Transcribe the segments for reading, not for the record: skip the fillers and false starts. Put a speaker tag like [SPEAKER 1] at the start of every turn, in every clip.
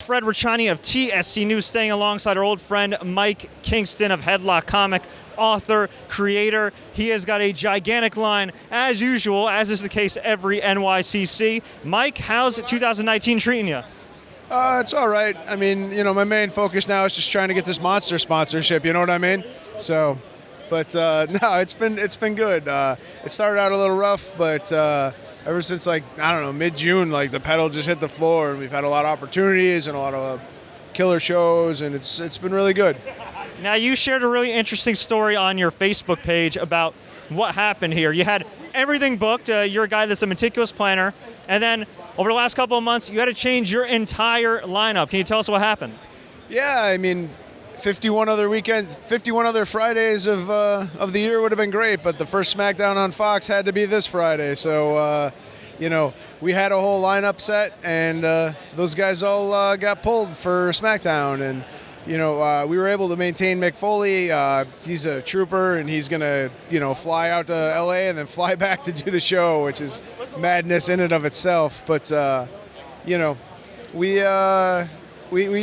[SPEAKER 1] Fred Richani of TSC News, staying alongside our old friend Mike Kingston of Headlocked Comic, author, creator. He has got a gigantic line, as usual, as is the case every NYCC. Mike, how's 2019 treating you?
[SPEAKER 2] It's all right. I mean, my main focus now is just trying to get this Monster sponsorship. You know what I mean? So, but no, it's been good. It started out a little rough, but ever since mid-June, the pedal just hit the floor, and we've had a lot of opportunities and a lot of killer shows, and it's been really good.
[SPEAKER 1] Now, you shared a really interesting story on your Facebook page about what happened here. You had everything booked. You're a guy that's a meticulous planner, and then over the last couple of months, you had to change your entire lineup. Can you tell us what happened?
[SPEAKER 2] Yeah, I mean, 51 other Fridays of the year would have been great, but the first SmackDown on Fox had to be this Friday. So, we had a whole lineup set, and those guys all got pulled for SmackDown. And, we were able to maintain Mick Foley. He's a trooper, and he's going to, fly out to L.A. and then fly back to do the show, which is madness in and of itself. But, we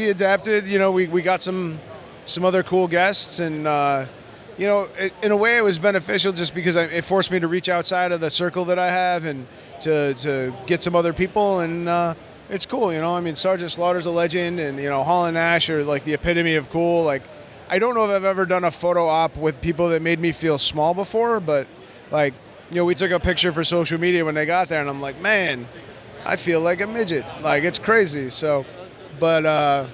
[SPEAKER 2] adapted. We got some other cool guests, and in a way it was beneficial just because it forced me to reach outside of the circle that I have and to get some other people, and it's cool. I mean, Sergeant Slaughter's a legend, and Hall and Nash are the epitome of cool. I don't know if I've ever done a photo op with people that made me feel small before, but we took a picture for social media when they got there, and I'm like, man, I feel like a midget. It's crazy. So, but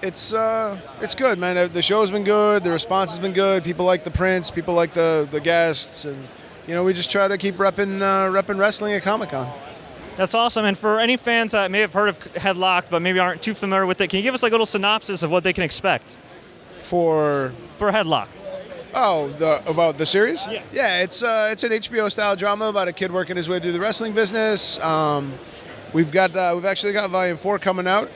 [SPEAKER 2] it's good, man. The show's been good. The response has been good. People like the prints. People like the guests, and we just try to keep repping wrestling at Comic-Con.
[SPEAKER 1] That's awesome. And for any fans that may have heard of Headlocked but maybe aren't too familiar with it, can you give us a little synopsis of what they can expect
[SPEAKER 2] for
[SPEAKER 1] Headlocked?
[SPEAKER 2] Oh, about the series?
[SPEAKER 1] Yeah.
[SPEAKER 2] Yeah, it's an HBO style drama about a kid working his way through the wrestling business. We've actually got Volume 4 coming out.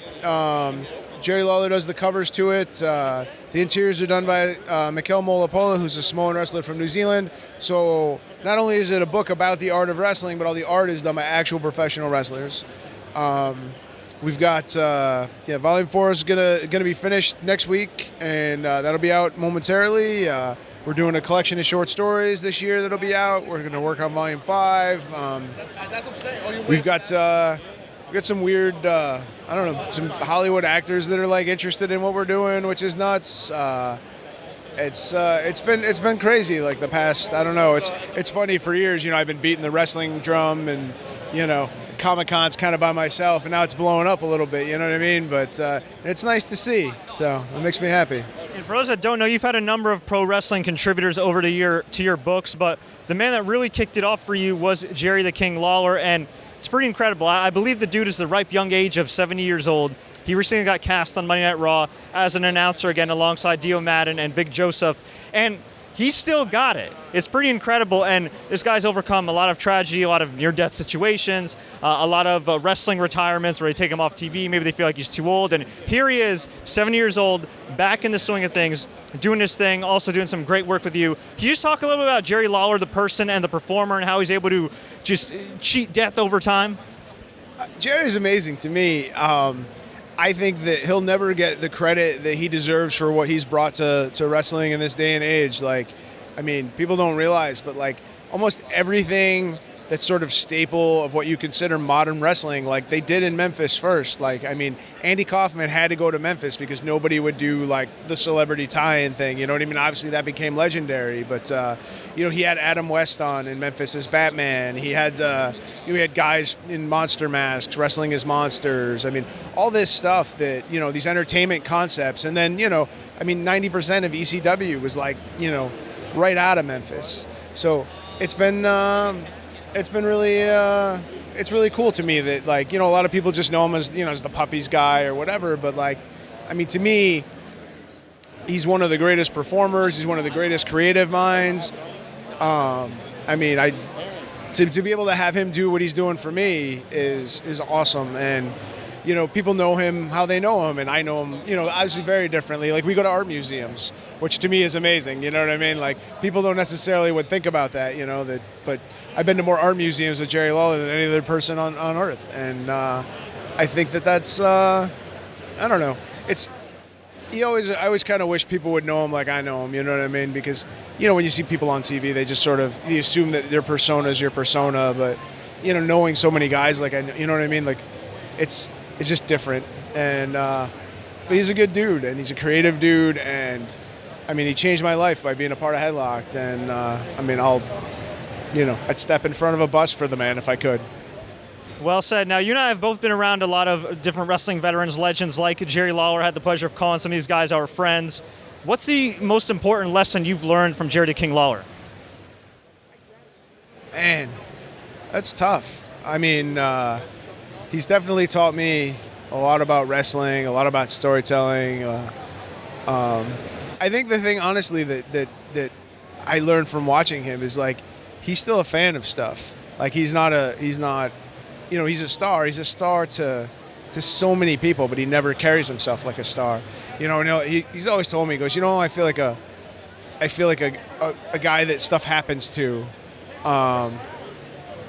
[SPEAKER 2] Jerry Lawler does the covers to it. The interiors are done by Mikel Molapola, who's a Samoan wrestler from New Zealand. So not only is it a book about the art of wrestling, but all the art is done by actual professional wrestlers. We've got Volume 4 is gonna be finished next week, and that'll be out momentarily. We're doing a collection of short stories this year that'll be out. We're gonna work on Volume 5. We've got some weird, some Hollywood actors that are interested in what we're doing, which is nuts. It's been crazy the past, I don't know. It's funny, for years, I've been beating the wrestling drum, and Comic-Con's kind of by myself, and now it's blowing up a little bit, you know what I mean? But it's nice to see, so it makes me happy.
[SPEAKER 1] And for those that don't know, you've had a number of pro wrestling contributors over to your books, but the man that really kicked it off for you was Jerry the King Lawler, and it's pretty incredible. I believe the dude is the ripe young age of 70 years old. He recently got cast on Monday Night Raw as an announcer again alongside Dio Madden and Vic Joseph, and he's still got it. It's pretty incredible, and this guy's overcome a lot of tragedy, a lot of near-death situations, a lot of wrestling retirements where they take him off TV. Maybe they feel like he's too old, and here he is, 70 years old, back in the swing of things, doing his thing, also doing some great work with you. Can you just talk a little bit about Jerry Lawler, the person and the performer, and how he's able to just cheat death over time?
[SPEAKER 2] Jerry's amazing to me. I think that he'll never get the credit that he deserves for what he's brought to wrestling in this day and age. People don't realize, but almost everything that's sort of staple of what you consider modern wrestling, they did in Memphis first. Andy Kaufman had to go to Memphis because nobody would do the celebrity tie-in thing. You know what I mean? Obviously that became legendary, but he had Adam West on in Memphis as Batman. He had guys in monster masks wrestling as monsters. All this stuff that these entertainment concepts, and then 90% of ECW was right out of Memphis. So it's been really cool to me that a lot of people just know him as as the puppies guy or whatever, but to me, he's one of the greatest performers. He's one of the greatest creative minds. To be able to have him do what he's doing for me is awesome. And people know him how they know him, and I know him, obviously very differently. We go to art museums, which to me is amazing. You know what I mean? People don't necessarily would think about that, but I've been to more art museums with Jerry Lawler than any other person on Earth, and I think that's I don't know. I always kind of wish people would know him like I know him, you know what I mean? Because, when you see people on TV, they just sort of, you assume that their persona is your persona, but, knowing so many guys, like, you know what I mean? Like, it's just different. And, but he's a good dude, and he's a creative dude, and, he changed my life by being a part of Headlocked, and, I'd step in front of a bus for the man if I could.
[SPEAKER 1] Well said. Now, you and I have both been around a lot of different wrestling veterans, legends like Jerry Lawler. Had the pleasure of calling some of these guys our friends. What's the most important lesson you've learned from Jerry the King Lawler?
[SPEAKER 2] Man, that's tough. He's definitely taught me a lot about wrestling, a lot about storytelling. I think the thing, honestly, that I learned from watching him is, like, he's still a fan of stuff. Like, he's not, he's a star. He's a star to so many people, but he never carries himself like a star. He's always told me, he goes, I feel like a guy that stuff happens to.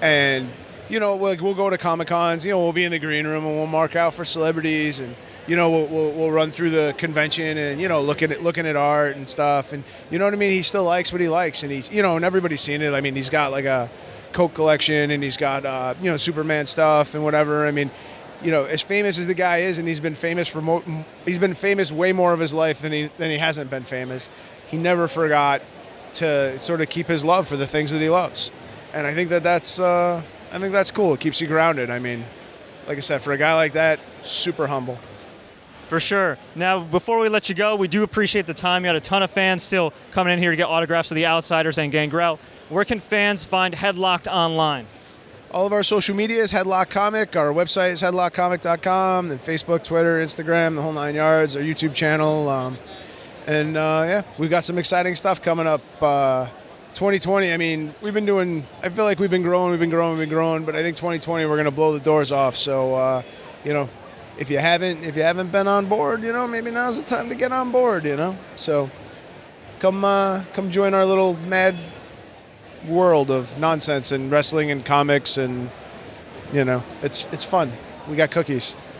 [SPEAKER 2] And, we'll go to Comic-Cons, we'll be in the green room and we'll mark out for celebrities, and, we'll run through the convention and, looking at art and stuff. And, you know what I mean? He still likes what he likes, and he's, and everybody's seen it. He's got like a Coke collection, and he's got Superman stuff and whatever. As famous as the guy is, and he's been famous way more of his life than he hasn't been famous. He never forgot to sort of keep his love for the things that he loves, and I think that's cool. It keeps you grounded. Like I said, for a guy like that, super humble.
[SPEAKER 1] For sure. Now, before we let you go, we do appreciate the time. You had a ton of fans still coming in here to get autographs of the Outsiders and Gangrel. Where can fans find Headlocked online?
[SPEAKER 2] All of our social media is Headlocked Comic. Our website is headlockedcomic.com. Then Facebook, Twitter, Instagram, the whole 9 yards. Our YouTube channel. We've got some exciting stuff coming up. 2020, we've been doing, I feel like we've been growing, but I think 2020 we're going to blow the doors off. So, if you haven't been on board, maybe now's the time to get on board, So come join our little mad world of nonsense and wrestling and comics, and it's fun. We got cookies.